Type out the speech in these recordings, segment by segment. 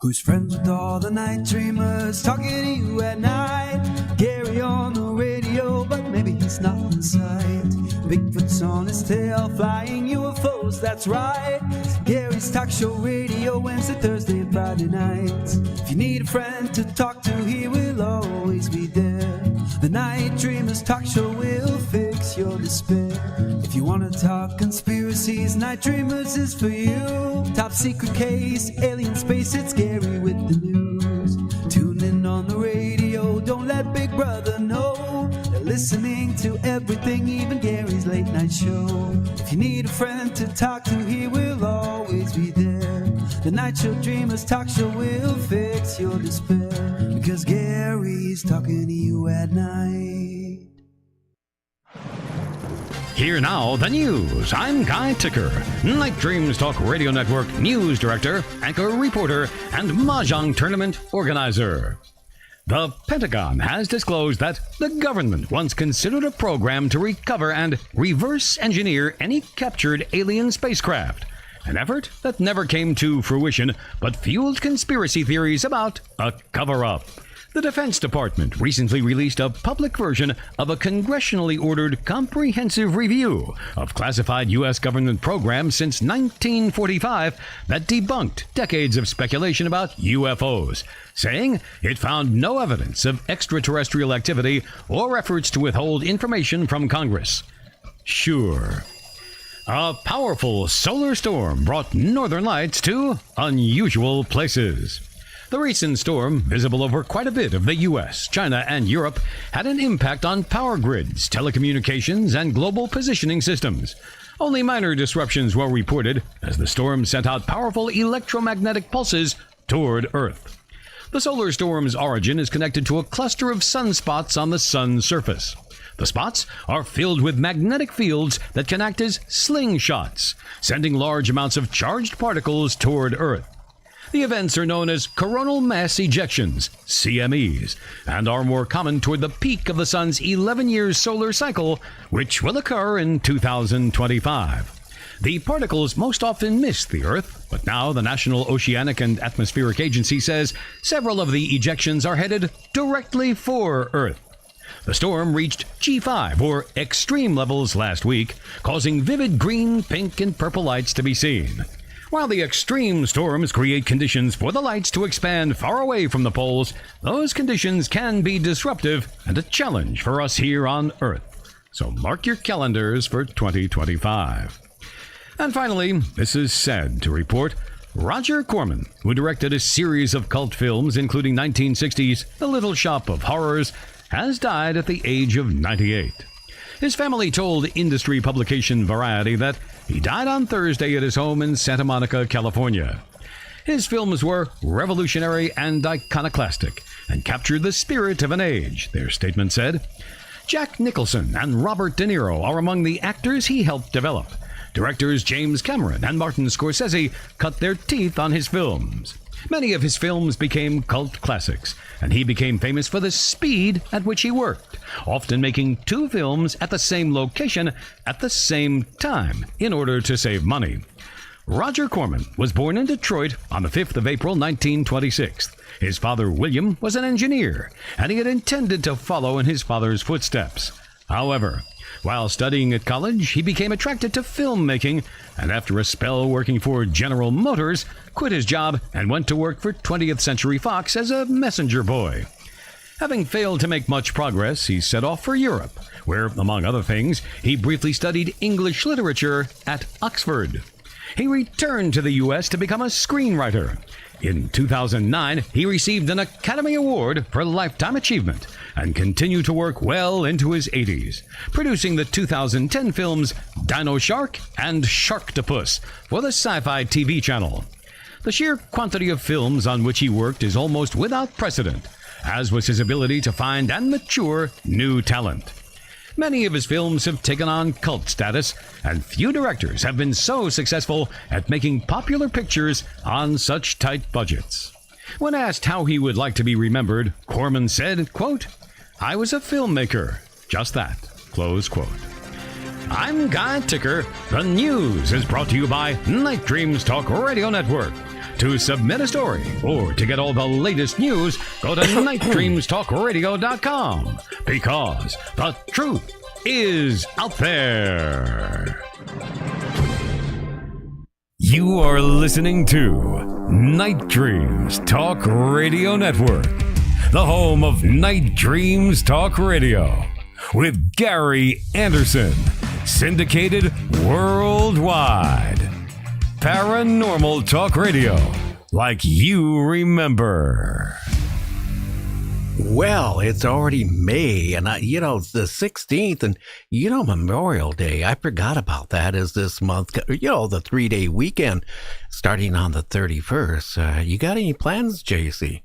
Who's friends with all the night dreamers, talking to you at night. Gary on the radio, but maybe he's not in sight. Bigfoot's on his tail, flying UFOs, that's right. Gary's talk show radio, Wednesday, Thursday, and Friday nights. If you need a friend to talk to, he will always be there. The Night Dreamers talk show will fix your despair. If you want to talk conspiracies, Night Dreamers is for you. Top secret case, alien space, it's Gary with the news. Tune in on the radio, don't let Big Brother know. They're listening to everything, even Gary's late night show. If you need a friend to talk to, he will always be there. The Night Show Dreamers talk show will fix your despair, because Gary's talking to you at night. Here now, the news. I'm Guy Ticker, Night Dreams Talk Radio Network news director, anchor reporter, and Mahjong tournament organizer. The Pentagon has disclosed that the government once considered a program to recover and reverse engineer any captured alien spacecraft, an effort that never came to fruition but fueled conspiracy theories about a cover-up. The Defense Department recently released a public version of a congressionally ordered comprehensive review of classified U.S. government programs since 1945 that debunked decades of speculation about UFOs, saying it found no evidence of extraterrestrial activity or efforts to withhold information from Congress. Sure. A powerful solar storm brought northern lights to unusual places. The recent storm, visible over quite a bit of the U.S., China, and Europe, had an impact on power grids, telecommunications, and global positioning systems. Only minor disruptions were reported as the storm sent out powerful electromagnetic pulses toward Earth. The solar storm's origin is connected to a cluster of sunspots on the sun's surface. The spots are filled with magnetic fields that can act as slingshots, sending large amounts of charged particles toward Earth. The events are known as coronal mass ejections, CMEs, and are more common toward the peak of the sun's 11-year solar cycle, which will occur in 2025. The particles most often miss the Earth, but now the National Oceanic and Atmospheric Agency says several of the ejections are headed directly for Earth. The storm reached G5, or extreme levels, last week, causing vivid green, pink, and purple lights to be seen. While the extreme storms create conditions for the lights to expand far away from the poles, those conditions can be disruptive and a challenge for us here on Earth. So mark your calendars for 2025. And finally, this is sad to report, Roger Corman, who directed a series of cult films including 1960's The Little Shop of Horrors, has died at the age of 98. His family told industry publication Variety that he died on Thursday at his home in Santa Monica, California. His films were revolutionary and iconoclastic and captured the spirit of an age, their statement said. Jack Nicholson and Robert De Niro are among the actors he helped develop. Directors James Cameron and Martin Scorsese cut their teeth on his films. Many of his films became cult classics, and he became famous for the speed at which he worked, often making 2 films at the same location at the same time in order to save money. Roger Corman was born in Detroit on the 5th of April, 1926. His father, William, was an engineer, and he had intended to follow in his father's footsteps. However, while studying at college, he became attracted to filmmaking, and after a spell working for General Motors, quit his job and went to work for 20th Century Fox as a messenger boy. Having failed to make much progress, he set off for Europe, where, among other things, he briefly studied English literature at Oxford. He returned to the U.S. to become a screenwriter. In 2009, he received an Academy Award for Lifetime Achievement and continued to work well into his 80s, producing the 2010 films Dino Shark and Sharktopus for the Sci-Fi TV channel. The sheer quantity of films on which he worked is almost without precedent, as was his ability to find and mature new talent. Many of his films have taken on cult status, and few directors have been so successful at making popular pictures on such tight budgets. When asked how he would like to be remembered, Corman said, quote, "I was a filmmaker, just that," close quote. I'm Guy Ticker. The news is brought to you by Night Dreams Talk Radio Network. To submit a story or to get all the latest news, go to nightdreamstalkradio.com, because the truth is out there. You are listening to Night Dreams Talk Radio Network, the home of Night Dreams Talk Radio, with Gary Anderson, syndicated worldwide. Paranormal Talk Radio, like you remember. Well, it's already May, and it's the 16th, and Memorial Day. I forgot about that as this month, the 3-day weekend starting on the 31st. You got any plans, JC?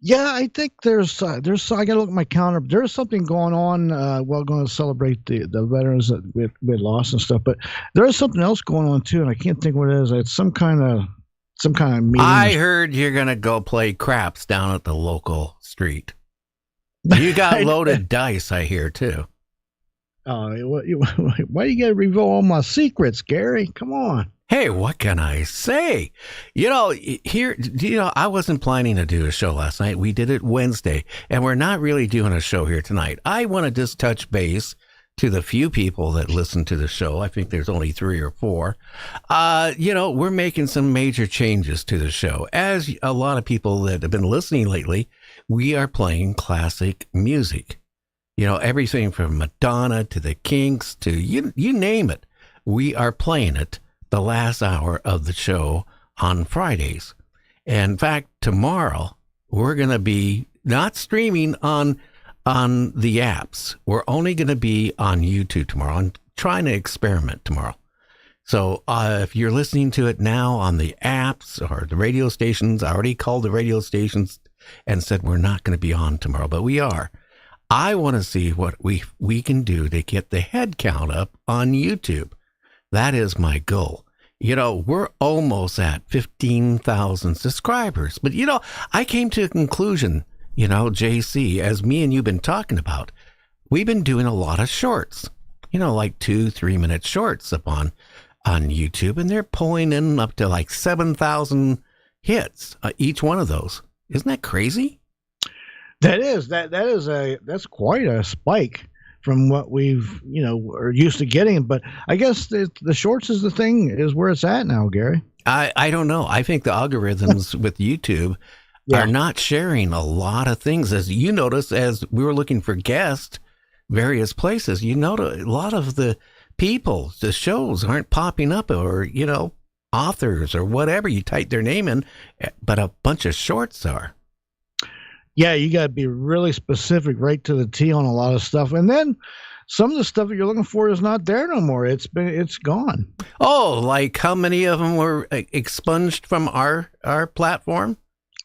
Yeah, I think there's I got to look at my calendar. There's something going on. We're going to celebrate the veterans that we lost and stuff, but there is something else going on too, and I can't think what it is. It's some kind of meeting. I heard you're going to go play craps down at the local street. You got loaded dice, I hear, too. Why you got to reveal all my secrets, Gary? Come on. Hey, what can I say? I wasn't planning to do a show last night. We did it Wednesday, and we're not really doing a show here tonight. I want to just touch base to the few people that listen to the show. I think there's only 3 or 4. We're making some major changes to the show. As a lot of people that have been listening lately, we are playing classic music. Everything from Madonna to the Kinks to you name it. We are playing it the last hour of the show on Fridays. In fact, tomorrow we're going to be not streaming on the apps. We're only going to be on YouTube tomorrow. I'm trying to experiment tomorrow. So if you're listening to it now on the apps or the radio stations, I already called the radio stations and said we're not going to be on tomorrow, but we are. I want to see what we can do to get the head count up on YouTube. That is my goal. We're almost at 15,000 subscribers. But, I came to a conclusion, JC, as me and you've been talking about, we've been doing a lot of shorts, like 2-3 minute shorts up on YouTube, and they're pulling in up to like 7,000 hits, each one of those. Isn't that crazy? That's quite a spike from what we've, are used to getting. But I guess the shorts is where it's at now, Gary. I don't know. I think the algorithms with YouTube are not sharing a lot of things. As you notice, as we were looking for guests, various places, a lot of the people, the shows aren't popping up, or, authors or whatever. You type their name in, but a bunch of shorts are. Yeah, you got to be really specific, right to the T on a lot of stuff. And then some of the stuff that you're looking for is not there no more. It's gone. Oh, like how many of them were expunged from our platform?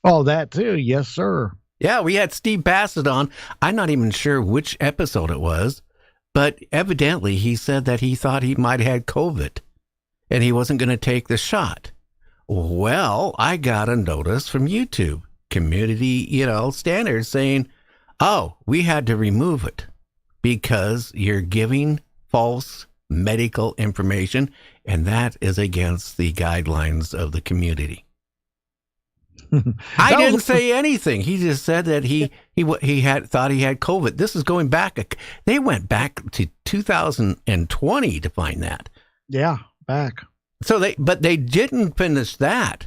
Oh, that too. Yes, sir. Yeah, we had Steve Bassett on. I'm not even sure which episode it was, but evidently he said that he thought he might have had COVID and he wasn't going to take the shot. Well, I got a notice from YouTube community, standards saying, oh, we had to remove it because you're giving false medical information, and that is against the guidelines of the community. I didn't say anything. He just said that he thought he had COVID. This is going back. They went back to 2020 to find that. Yeah, back. But they didn't finish that.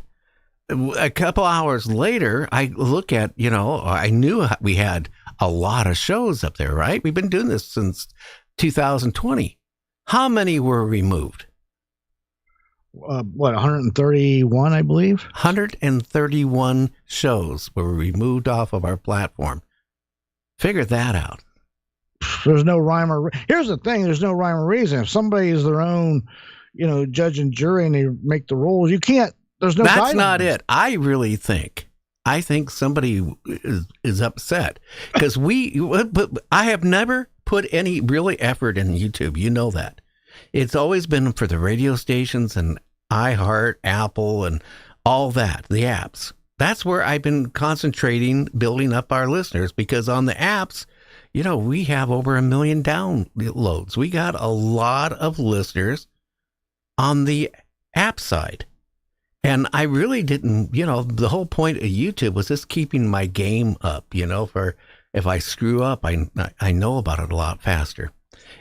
A couple hours later, I look at, I knew we had a lot of shows up there, right? We've been doing this since 2020. How many were removed? 131, I believe. 131 shows were removed off of our platform. Figure that out. There's no rhyme or here's the thing. There's no rhyme or reason. If somebody is their own, judge and jury and they make the rules, you can't. There's no. That's not it. I think somebody is upset because I have never put any really effort in YouTube. You know that. It's always been for the radio stations and iHeart, Apple, and all that, the apps. That's where I've been concentrating, building up our listeners, because on the apps, we have over 1 million downloads. We got a lot of listeners on the app side. And I really didn't, the whole point of YouTube was just keeping my game up, for if I screw up, I know about it a lot faster.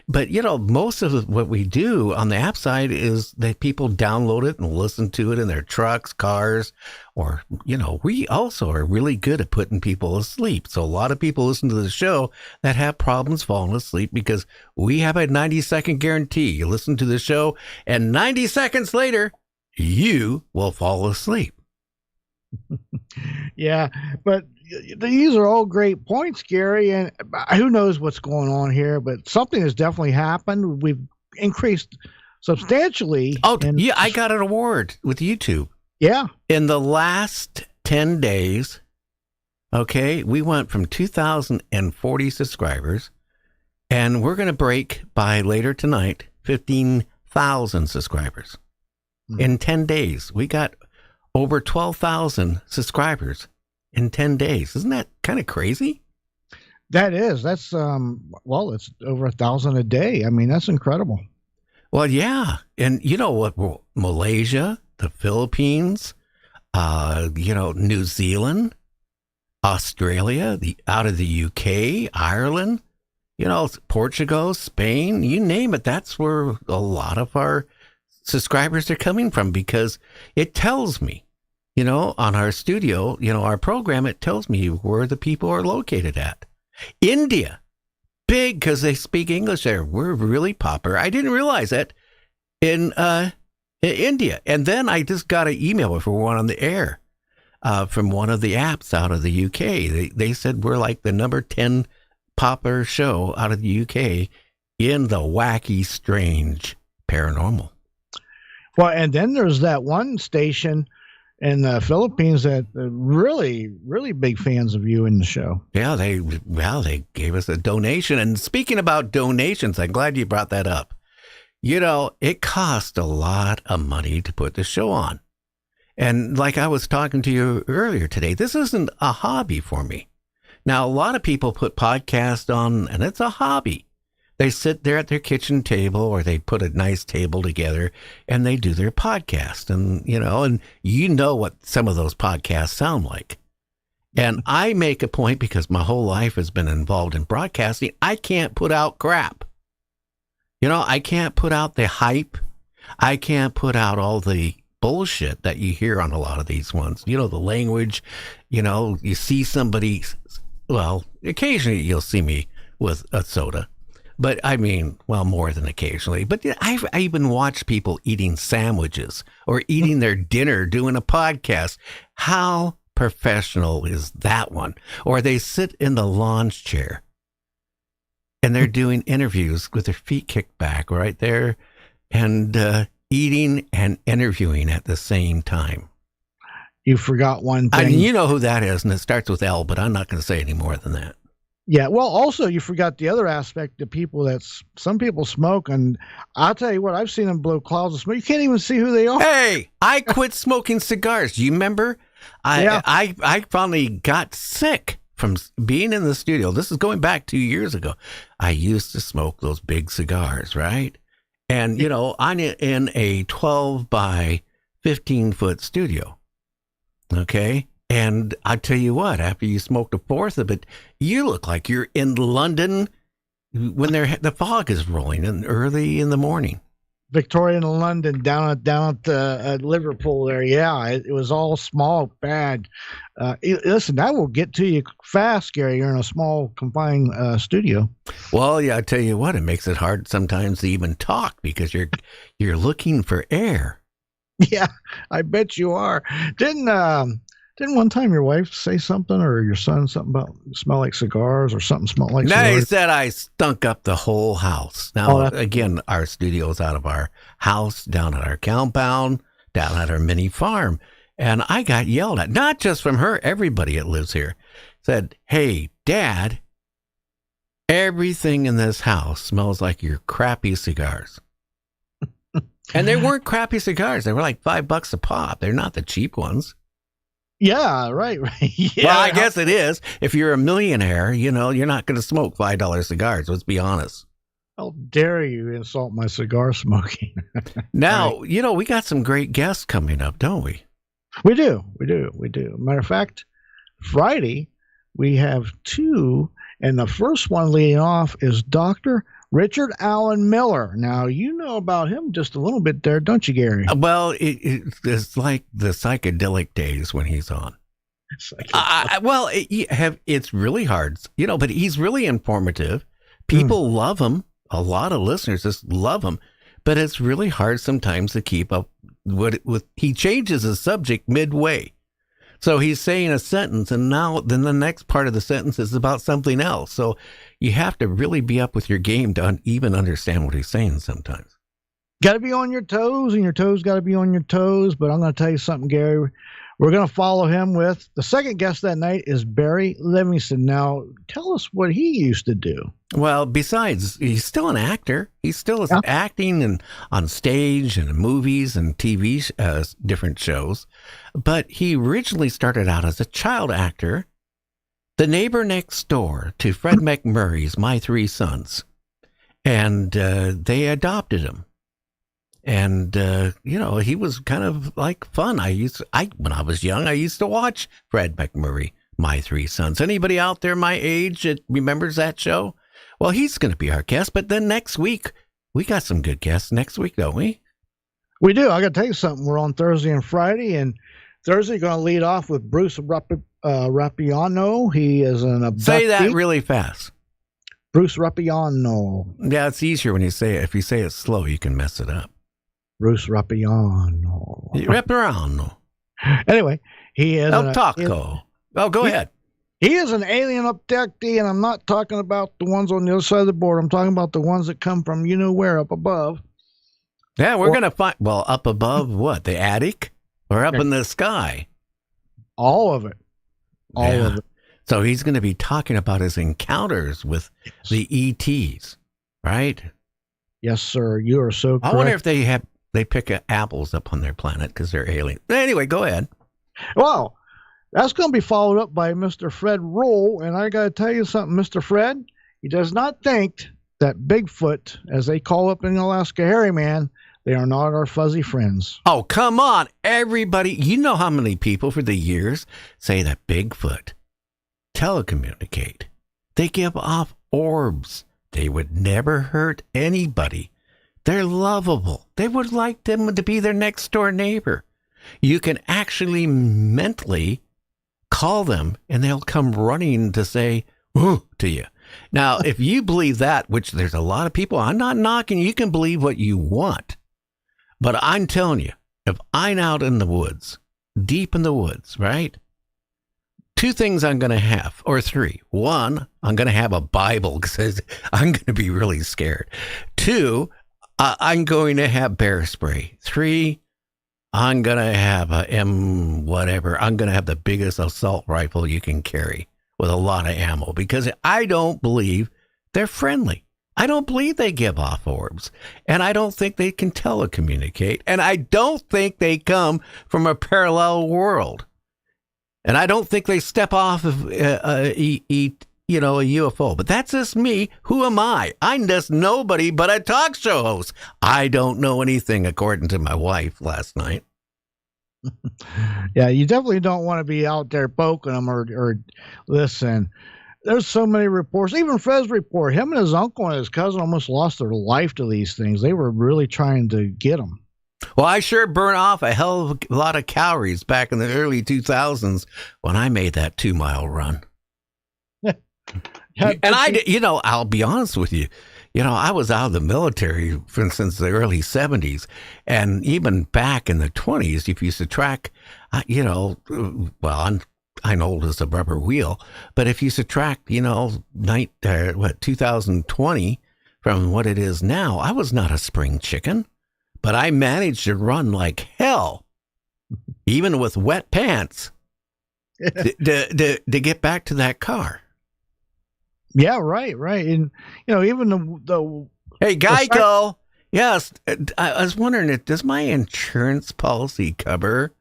But, most of what we do on the app side is that people download it and listen to it in their trucks, cars, or, we also are really good at putting people asleep. So a lot of people listen to the show that have problems falling asleep because we have a 90-second guarantee. You listen to the show and 90 seconds later, you will fall asleep. Yeah, but these are all great points, Gary, and who knows what's going on here, but something has definitely happened. We've increased substantially. Oh, yeah, I got an award with YouTube. Yeah. In the last 10 days, okay, we went from 2,040 subscribers, and we're going to break by later tonight 15,000 subscribers. In 10 days, we got over 12,000 subscribers in 10 days. Isn't that kind of crazy? That is. That's, it's over 1,000 a day. I mean, that's incredible. Well, yeah. And you know what? Malaysia, the Philippines, New Zealand, Australia, out of the UK, Ireland, Portugal, Spain, you name it. That's where a lot of our subscribers are coming from, because it tells me, on our studio, our program, it tells me where the people are located at. India, big because they speak English there. We're really popular. I didn't realize that in India. And then I just got an email before we went on the air from one of the apps out of the UK. They said we're like the number 10 popular show out of the UK in the wacky, strange paranormal. Well, and then there's that one station in the Philippines that are really, really big fans of you in the show. Yeah, they gave us a donation. And speaking about donations, I'm glad you brought that up. It cost a lot of money to put the show on. And like I was talking to you earlier today, this isn't a hobby for me. Now, a lot of people put podcasts on, and it's a hobby. They sit there at their kitchen table, or they put a nice table together and they do their podcast. And, what some of those podcasts sound like. And I make a point, because my whole life has been involved in broadcasting, I can't put out crap. I can't put out the hype. I can't put out all the bullshit that you hear on a lot of these ones. The language, you see somebody, well, occasionally you'll see me with a soda. But I mean, well, more than occasionally. But I even watch people eating sandwiches or eating their dinner doing a podcast. How professional is that one? Or they sit in the lounge chair and they're doing interviews with their feet kicked back right there and eating and interviewing at the same time. You forgot one thing. I mean, you know who that is, and it starts with L, but I'm not going to say any more than that. Yeah, well, also you forgot the other aspect. The people some people smoke, and I'll tell you what, I've seen them blow clouds of smoke. You can't even see who they are. Hey, I quit smoking cigars. Do you remember? I finally got sick from being in the studio. This is going back 2 years ago. I used to smoke those big cigars, right? And I'm in a 12 by 15 foot studio. Okay. And I tell you what, after you smoked a fourth of it, you look like you're in London when the fog is rolling and early in the morning. Victoria and London down at Liverpool there. Yeah, it was all small, bad. Listen, that will get to you fast, Gary. You're in a small, confined studio. Well, yeah, I tell you what, it makes it hard sometimes to even talk because you're looking for air. Yeah, I bet you are. Didn't one time your wife say something, or your son, something about smell like cigars, or something smelled like cigars? No, he said I stunk up the whole house. Now, again, our studio's out of our house, down at our compound, down at our mini farm. And I got yelled at, not just from her, everybody that lives here said, "Hey, Dad, everything in this house smells like your crappy cigars." And they weren't crappy cigars. They were like $5 a pop. They're not the cheap ones. Yeah, right. Yeah. Well, I guess it is. If you're a millionaire, you're not going to smoke $5 cigars. Let's be honest. How dare you insult my cigar smoking? Now, right. We got some great guests coming up, don't we? We do. Matter of fact, Friday we have two, and the first one leading off is Dr. Richard Allen Miller. Now, you know about him just a little bit there, don't you, Gary? Well, it's like the psychedelic days when he's on. It's really hard, but he's really informative. People love him. A lot of listeners just love him, but it's really hard sometimes to keep up with. He changes the subject midway. So he's saying a sentence, and then the next part of the sentence is about something else. So you have to really be up with your game to even understand what he's saying sometimes. Got to be on your toes, and your toes got to be on your toes. But I'm going to tell you something, Gary. We're going to follow him with the second guest that night is Barry Livingston. Now, tell us what he used to do. Well, besides, he's still an actor. He's still acting and on stage and in movies and TV, different shows. But he originally started out as a child actor, the neighbor next door to Fred McMurray's My Three Sons. And they adopted him. And, he was kind of like fun. When I was young, I used to watch Fred McMurray, My Three Sons. Anybody out there my age that remembers that show? Well, he's going to be our guest. But then next week, we got some good guests next week, don't we? We do. I got to tell you something. We're on Thursday and Friday. And Thursday, going to lead off with Bruce Rappiano. He is an abductee. Say that really fast. Bruce Rappiano. Yeah, it's easier when you say it. If you say it slow, you can mess it up. Bruce Rappiano. Rappiano. Anyway, he is El Taco. Go ahead. He is an alien abductee, and I'm not talking about the ones on the other side of the board. I'm talking about the ones that come from where up above. Yeah, we're going to find, up above what? The attic? Or up in the sky? All of it. All of it. So he's going to be talking about his encounters with the ETs, right? Yes, sir. You are so correct. I wonder if they pick apples up on their planet because they're alien. Anyway, go ahead. Well, that's going to be followed up by Mr. Fred Roll. And I got to tell you something, Mr. Fred, he does not think that Bigfoot, as they call up in Alaska, hairy man, they are not our fuzzy friends. Oh, come on. Everybody, you know how many people for the years say that Bigfoot telecommunicate. They give off orbs. They would never hurt anybody. They're lovable. They would like them to be their next door neighbor. You can actually mentally call them and they'll come running to say, ooh, to you. Now, if you believe that, which there's a lot of people, I'm not knocking, you can believe what you want. But I'm telling you, if I'm out in the woods, deep in the woods, right? Two things I'm going to have, or three. One, I'm going to have a Bible because I'm going to be really scared. Two, I'm going to have bear spray. Three, I'm going to have a whatever. I'm going to have the biggest assault rifle you can carry with a lot of ammo because I don't believe they're friendly. I don't believe they give off orbs, and I don't think they can telecommunicate, and I don't think they come from a parallel world, and I don't think they step off of a UFO. But that's just me. Who am I? I'm just nobody but a talk show host. I don't know anything, according to my wife last night. Yeah, you definitely don't want to be out there poking them or listen. There's so many reports, even Fred's report. Him and his uncle and his cousin almost lost their life to these things. They were really trying to get them. Well, I sure burned off a hell of a lot of calories back in the early 2000s when I made that 2-mile run. And I'll be honest with you. I was out of the military since the early 70s. And even back in the 20s, if you subtract, I'm old as a rubber wheel, but if you subtract, 2020 from what it is now, I was not a spring chicken, but I managed to run like hell, even with wet pants, to get back to that car. Yeah, right. And, even the Hey, Geico. Yes. I was wondering, does my insurance policy cover?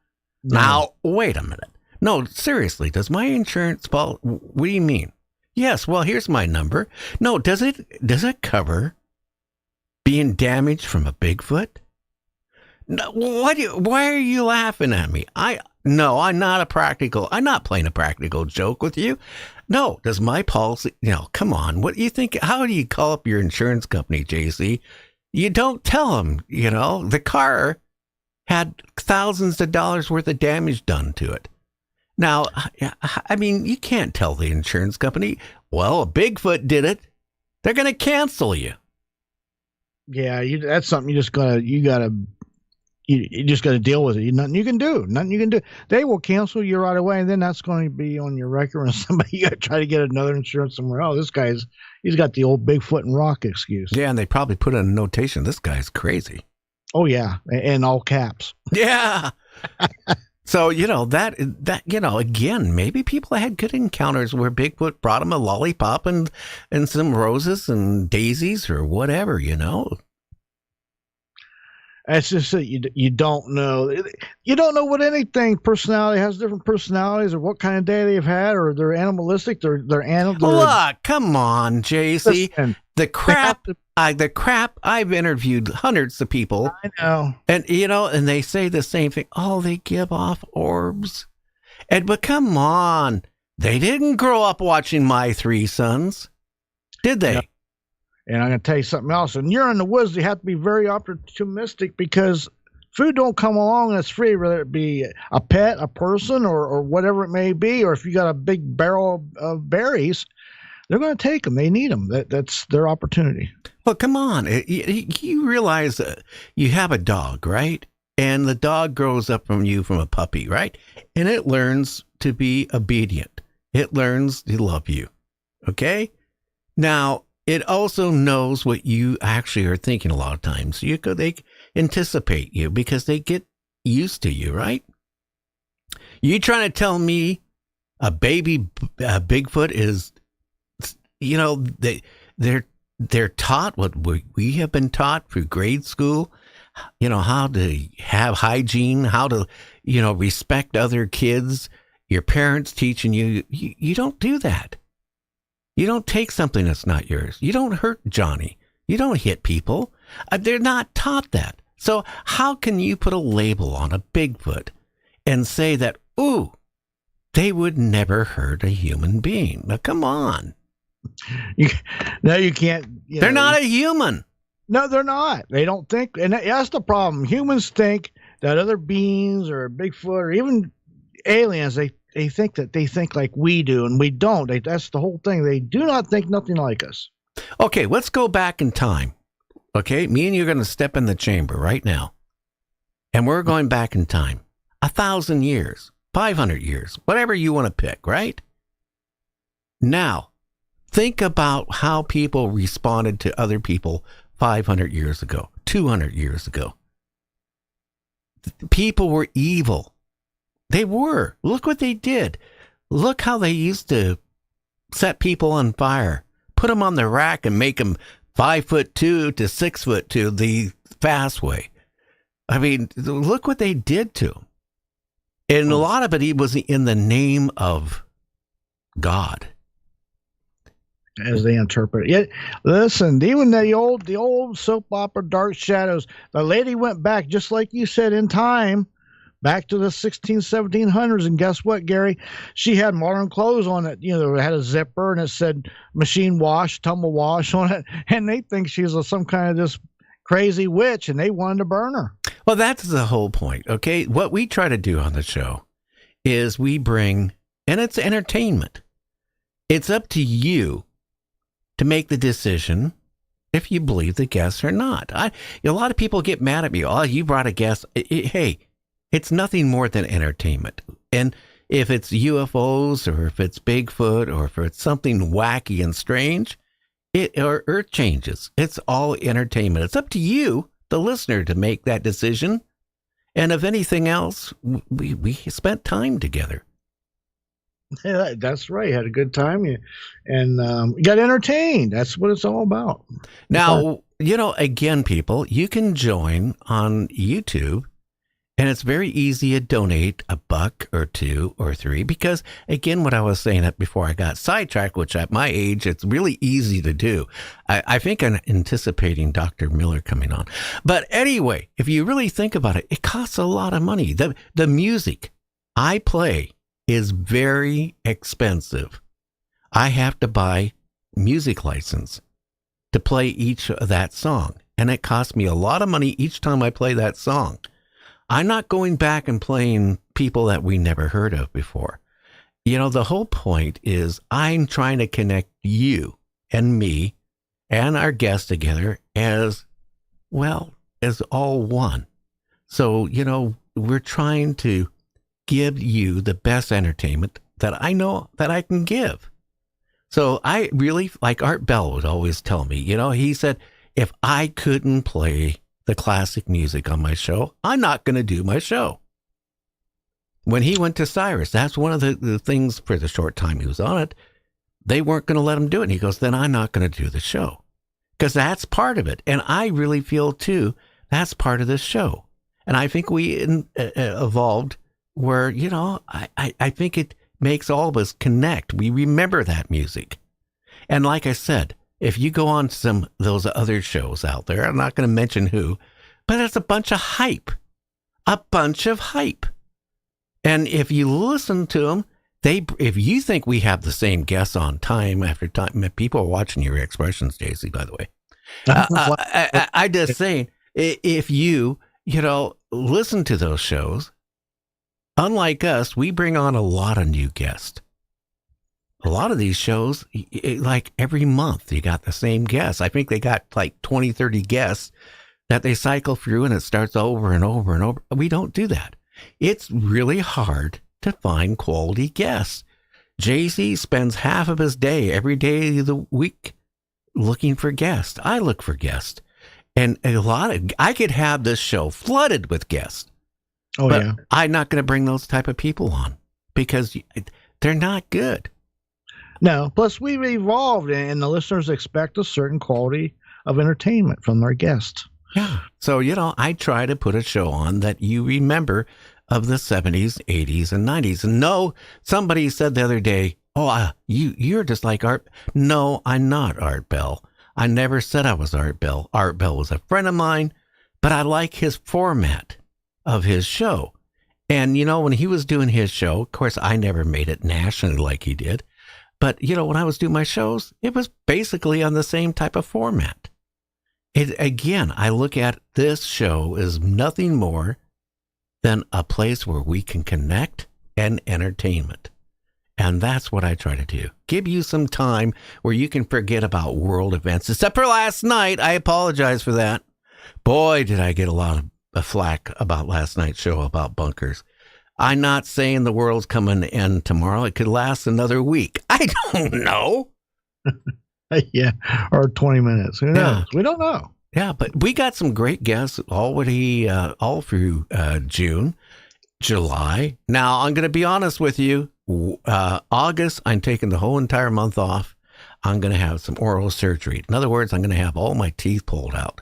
No. Now, wait a minute. No, seriously, does my insurance policy, what do you mean? Yes, well, here's my number. No, does it cover being damaged from a Bigfoot? No, why are you laughing at me? No, I'm not playing a practical joke with you. No, does my policy, come on. What do you think? How do you call up your insurance company, JC? You don't tell them, the car had thousands of dollars worth of damage done to it. Now, I mean, you can't tell the insurance company, well, a Bigfoot did it. They're going to cancel you. Yeah, that's something you just gotta deal with it. Nothing you can do. They will cancel you right away, and then that's going to be on your record. And somebody you got to try to get another insurance somewhere. Oh, he's got the old Bigfoot and rock excuse. Yeah, and they probably put in a notation. This guy's crazy. Oh yeah, in all caps. Yeah. So again, maybe people had good encounters where Bigfoot brought them a lollipop and some roses and daisies or whatever. It's just that you don't know. You don't know what anything personality has different personalities or what kind of day they've had or they're animalistic. They're animal. Look, come on, JC. Listen, the crap I've interviewed hundreds of people. I know. And and they say the same thing. Oh, they give off orbs. But come on. They didn't grow up watching My Three Sons, did they? No. And I'm going to tell you something else. And you're in the woods, you have to be very opportunistic because food don't come along that's free, whether it be a pet, a person, or whatever it may be. Or if you got a big barrel of berries, they're going to take them. They need them. That's their opportunity. Well, come on. You realize you have a dog, right? And the dog grows up from a puppy, right? And it learns to be obedient. It learns to love you. Okay? Now, it also knows what you actually are thinking a lot of times. They anticipate you because they get used to you, right? You trying to tell me a baby Bigfoot is, they're taught what we have been taught through grade school, how to have hygiene, how to, respect other kids, your parents teaching you. You don't do that. You don't take something that's not yours. You don't hurt Johnny. You don't hit people. They're not taught that. So how can you put a label on a Bigfoot and say that, ooh, they would never hurt a human being? Now, come on. No, you can't. They're not a human. No, they're not. They don't think. And that's the problem. Humans think that other beings or Bigfoot or even aliens, they think like we do, and we don't. That's the whole thing. They do not think nothing like us. Okay, let's go back in time. Okay, me and you are going to step in the chamber right now, and we're going back in time 1,000 years, 500 years, whatever you want to pick, right? Now, think about how people responded to other people 500 years ago, 200 years ago. People were evil. They were. Look what they did. Look how they used to set people on fire, put them on the rack and make them 5'2" to 6'2", the fast way. I mean, look what they did to them. And a lot of it was in the name of God. As they interpret it. Listen, even the old soap opera Dark Shadows, the lady went back, just like you said, in time, back to the 1700s, and guess what, Gary? She had modern clothes on it. It had a zipper, and it said machine wash, tumble wash on it, and they think she's some kind of this crazy witch, and they wanted to burn her. Well, that's the whole point, okay? What we try to do on the show is we bring, and it's entertainment. It's up to you to make the decision if you believe the guests or not. A lot of people get mad at me. Oh, you brought a guest. Hey, it's nothing more than entertainment. And if it's UFOs or if it's Bigfoot or if it's something wacky and strange, or earth changes, it's all entertainment. It's up to you, the listener, to make that decision. And if anything else, we spent time together. Yeah, that's right. Had a good time, and got entertained. That's what it's all about. Now, again, people, you can join on YouTube And it's very easy to donate $1 or $2 or $3 because, again, what I was saying before I got sidetracked, which at my age, it's really easy to do. I think I'm anticipating Dr. Miller coming on. But anyway, if you really think about it, it costs a lot of money. The music I play is very expensive. I have to buy music license to play each of that song. And it costs me a lot of money each time I play that song. I'm not going back and playing people that we never heard of before. You know, the whole point is I'm trying to connect you and me and our guests together as well as all one. So, you know, we're trying to give you the best entertainment that I know that I can give. So I really, like Art Bell would always tell me, you know, he said, if I couldn't play the classic music on my show, I'm not going to do my show. When he went to Cyrus, that's one of the things for the short time he was on it. They weren't going to let him do it. And he goes, then I'm not going to do the show because that's part of it. And I really feel too, that's part of this show. And I think we evolved where, you know, I think it makes all of us connect. We remember that music. And like I said, if you go on some of those other shows out there, I'm not going to mention who, but it's a bunch of hype. A bunch of hype. And if you listen to them, if you think we have the same guests on time after time, people are watching your expressions, Daisy, by the way. I just saying, if you listen to those shows, unlike us, we bring on a lot of new guests. A lot of these shows, like every month, you got the same guests. I think they got like 20, 30 guests that they cycle through and it starts over and over and over. We don't do that. It's really hard to find quality guests. Jay-Z spends half of his day, every day of the week, looking for guests. I look for guests. And I could have this show flooded with guests. Oh, but yeah. I'm not going to bring those type of people on because they're not good. No, plus we've evolved and the listeners expect a certain quality of entertainment from their guests. Yeah. So, you know, I try to put a show on that you remember of the 70s, 80s, and 90s. And no, somebody said the other day, you're just like Art. No, I'm not Art Bell. I never said I was Art Bell. Art Bell was a friend of mine, but I like his format of his show. And, you know, when he was doing his show, of course, I never made it nationally like he did. But, you know, when I was doing my shows, it was basically on the same type of format. Again, I look at this show as nothing more than a place where we can connect and entertainment. And that's what I try to do. Give you some time where you can forget about world events. Except for last night. I apologize for that. Boy, did I get a lot of flack about last night's show about bunkers. I'm not saying the world's coming to end tomorrow. It could last another week. I don't know. Yeah, or 20 minutes. Who knows? Yeah. We don't know. Yeah, but we got some great guests already all through June, July. Now, I'm going to be honest with you. August, I'm taking the whole entire month off. I'm going to have some oral surgery. In other words, I'm going to have all my teeth pulled out.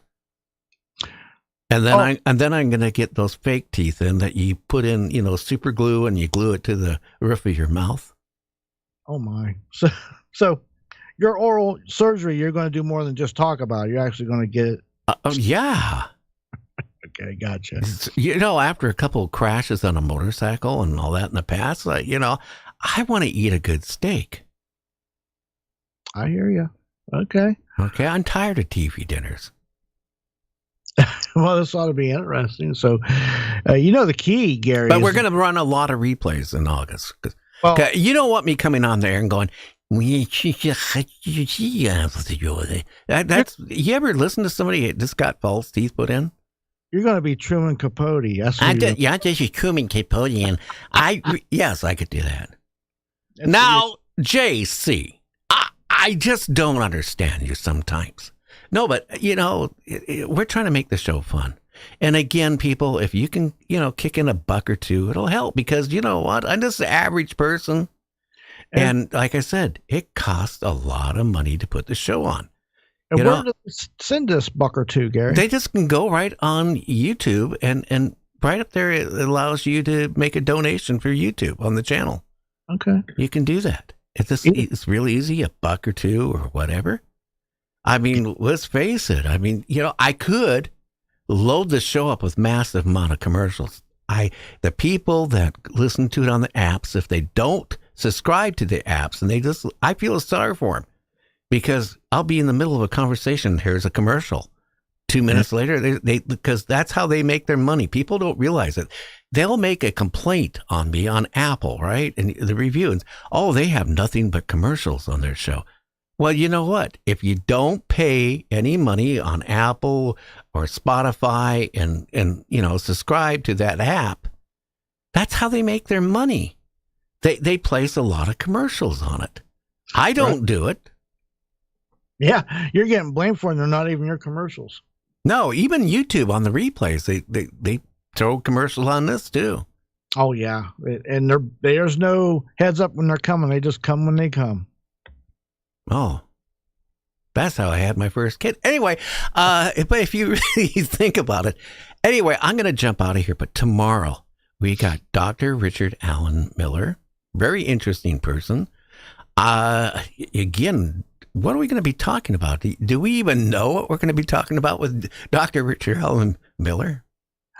And then I'm going to get those fake teeth in that you put in, you know, super glue and you glue it to the roof of your mouth. Oh my. So your oral surgery, you're going to do more than just talk about it. You're actually going to get it. Yeah. Okay, gotcha. You know, after a couple of crashes on a motorcycle and all that in the past, I want to eat a good steak. I hear you. Okay. Okay, I'm tired of TV dinners. Well, this ought to be interesting. So, the key, Gary. But we're going to run a lot of replays in August. Well, you don't want me coming on there and going, that's, you ever listen to somebody that just got false teeth put in? You're going to be Truman Capote. That's this is Truman Capote. And yes, I could do that. Now, JC, I just don't understand you sometimes. No, but, we're trying to make the show fun. And again, people, if you can, kick in $1 or $2, it'll help because you know what? I'm just an average person. And like I said, it costs a lot of money to put the show on. And where do they send this $1 or $2, Gary? They just can go right on YouTube and right up there, it allows you to make a donation for YouTube on the channel. Okay. You can do that. It's really easy, $1 or $2 or whatever. I mean, let's face it. I mean, I could load the show up with massive amount of commercials. The people that listen to it on the apps, if they don't subscribe to the apps, and I feel sorry for them, because I'll be in the middle of a conversation. Here's a commercial. 2 minutes later, because that's how they make their money. People don't realize it. They'll make a complaint on me on Apple, right? And the review, and they have nothing but commercials on their show. Well, you know what? If you don't pay any money on Apple or Spotify and subscribe to that app, that's how they make their money. They place a lot of commercials on it. I don't do it. Yeah, you're getting blamed for it, and they're not even your commercials. No, even YouTube on the replays, they throw commercials on this too. Oh yeah, and there's no heads up when they're coming. They just come when they come. Oh, that's how I had my first kid. Anyway, but if you really think about it, anyway, I'm going to jump out of here. But tomorrow we got Dr. Richard Allen Miller, very interesting person. Again, what are we going to be talking about? Do we even know what we're going to be talking about with Dr. Richard Allen Miller?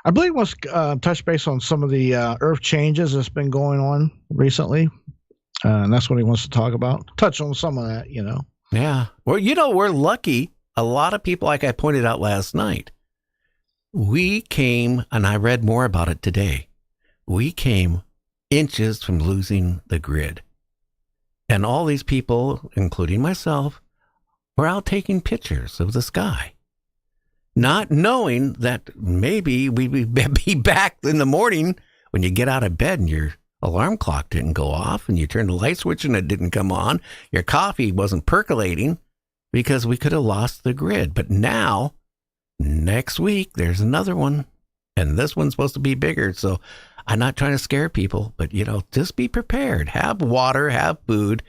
I believe he wants to touch base on some of the earth changes that's been going on recently. And that's what he wants to talk about. Touch on some of that, Yeah. Well, we're lucky. A lot of people, like I pointed out last night, we came, and I read more about it today, we came inches from losing the grid. And all these people, including myself, were out taking pictures of the sky, not knowing that maybe we'd be back in the morning when you get out of bed and your alarm clock didn't go off and you turned the light switch and it didn't come on. Your coffee wasn't percolating because we could have lost the grid. But now, next week, there's another one. And this one's supposed to be bigger. So I'm not trying to scare people, but, just be prepared. Have water, have food.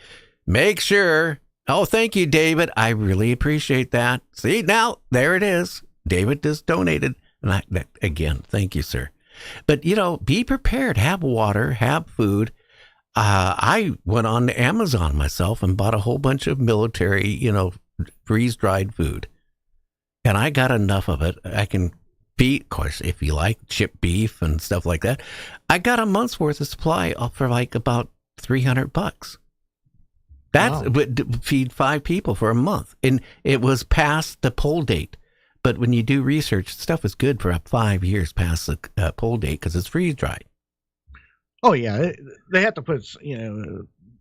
Make sure. Oh, thank you, David. I really appreciate that. See, now, there it is. David just donated. And again, thank you, sir. But, be prepared. Have water, have food. I went on to Amazon myself and bought a whole bunch of military, freeze-dried food. And I got enough of it. I can beat, of course, if you like, chipped beef and stuff like that. I got a month's worth of supply for like about $300. That would feed 5 people for a month. And it was past the poll date. But when you do research, stuff is good for up 5 years past the poll date because it's freeze-dried. Oh, yeah. They have to put,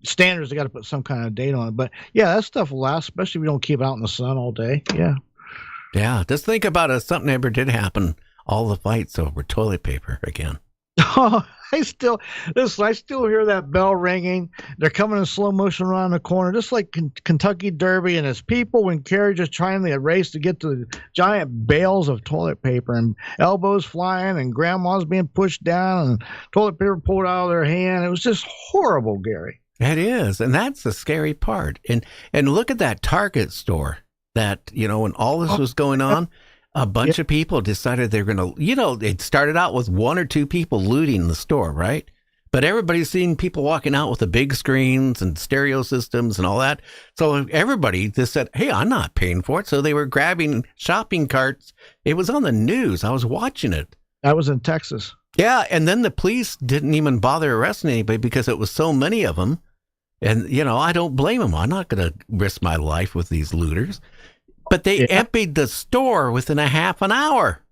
standards. They got to put some kind of date on it. But, yeah, that stuff will last, especially if you don't keep it out in the sun all day. Yeah. Yeah. Just think about it. If something ever did happen, all the fights over toilet paper again. Oh, I still hear that bell ringing. They're coming in slow motion around the corner, just like Kentucky Derby, and it's people in carriages trying to race to get to the giant bales of toilet paper, and elbows flying, and grandmas being pushed down, and toilet paper pulled out of their hand. It was just horrible, Gary. It is, and that's the scary part. And look at that Target store that, when all this was going on. A bunch of people decided they're going to, it started out with 1 or 2 people looting the store, right? But everybody's seen people walking out with the big screens and stereo systems and all that. So everybody just said, hey, I'm not paying for it. So they were grabbing shopping carts. It was on the news. I was watching it. I was in Texas. Yeah. And then the police didn't even bother arresting anybody because it was so many of them. And, I don't blame them. I'm not going to risk my life with these looters. But they emptied the store within a half an hour.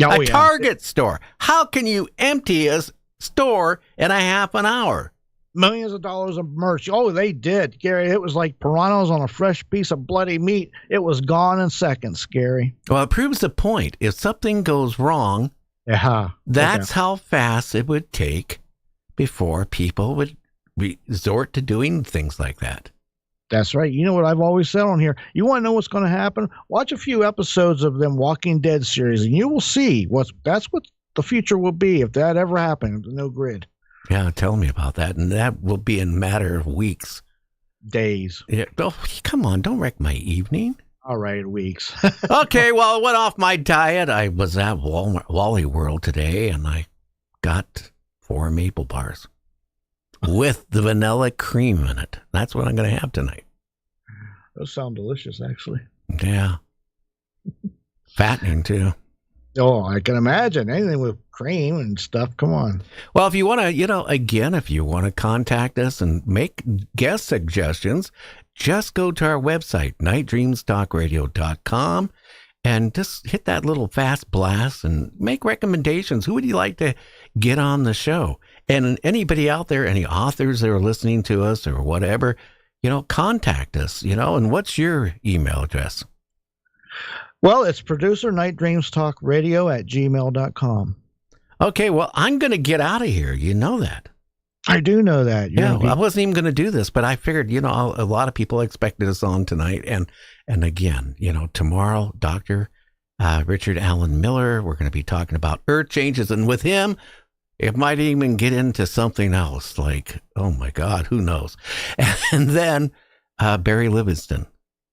A Target store. How can you empty a store in a half an hour? Millions of dollars of merch. Oh, they did, Gary. It was like piranhas on a fresh piece of bloody meat. It was gone in seconds, Gary. Well, it proves the point. If something goes wrong, that's how fast it would take before people would resort to doing things like that. That's right. You know what I've always said on here? You want to know what's going to happen? Watch a few episodes of them Walking Dead series, and you will see that's what the future will be if that ever happened. No grid. Yeah, tell me about that. And that will be in a matter of weeks. Days. Yeah. Oh, come on. Don't wreck my evening. All right, weeks. Okay, well, I went off my diet. I was at Wally World today, and I got 4 maple bars with the vanilla cream in it. That's what I'm going to have tonight. Those sound delicious, actually. Yeah. Fattening, too. Oh, I can imagine. Anything with cream and stuff. Come on. Well, if you want to, again, if you want to contact us and make guest suggestions, just go to our website, nightdreamstalkradio.com, and just hit that little fast blast and make recommendations. Who would you like to get on the show? And anybody out there, any authors that are listening to us or whatever, contact us, and what's your email address? Well, it's producer nightdreamstalkradio@gmail.com. Okay, well, I'm going to get out of here. You know that. I do know that. I wasn't even going to do this, but I figured, a lot of people expected us on tonight. And again, tomorrow, Dr. Richard Allen Miller, we're going to be talking about Earth changes. And with him, it might even get into something else like, oh my God, who knows? And then Barry Livingston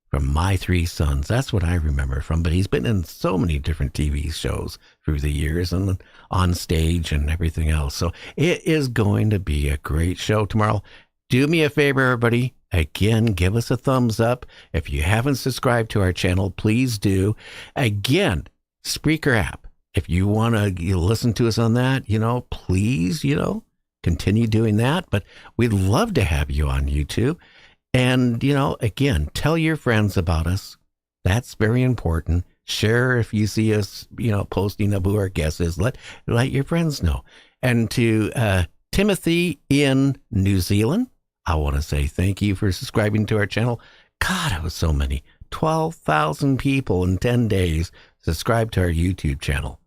from My Three Sons. That's what I remember from, but he's been in so many different TV shows through the years and on stage and everything else. So it is going to be a great show tomorrow. Do me a favor, everybody. Again, give us a thumbs up. If you haven't subscribed to our channel, please do. Again, Spreaker app. If you want to listen to us on that, please, continue doing that. But we'd love to have you on YouTube. And, again, tell your friends about us. That's very important. Share if you see us, posting of who our guest is. Let your friends know. And to Timothy in New Zealand, I want to say thank you for subscribing to our channel. God, it was so many. 12,000 people in 10 days subscribed to our YouTube channel.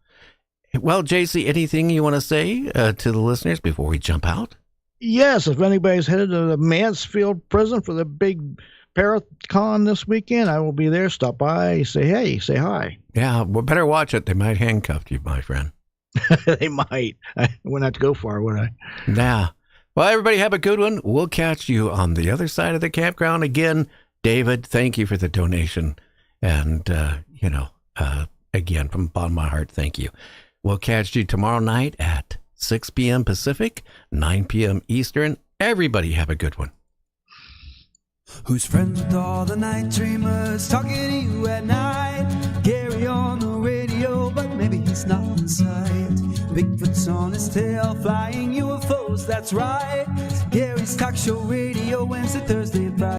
Well, JC, anything you want to say to the listeners before we jump out? Yes, if anybody's headed to the Mansfield prison for the big Paracon this weekend, I will be there. Stop by, say hey, say hi. Yeah, well, better watch it. They might handcuff you, my friend. They might. I wouldn't have to go far, would I? Yeah. Well, everybody have a good one. We'll catch you on the other side of the campground. Again, David, thank you for the donation. And, again, from the bottom of my heart, thank you. We'll catch you tomorrow night at 6 p.m. Pacific, 9 p.m. Eastern. Everybody have a good one. Who's friends with all the night dreamers talking to you at night? Gary on the radio, but maybe he's not in sight. Bigfoot's on his tail, flying UFOs, that's right. Gary's talk show radio, Wednesday, Thursday, and Friday.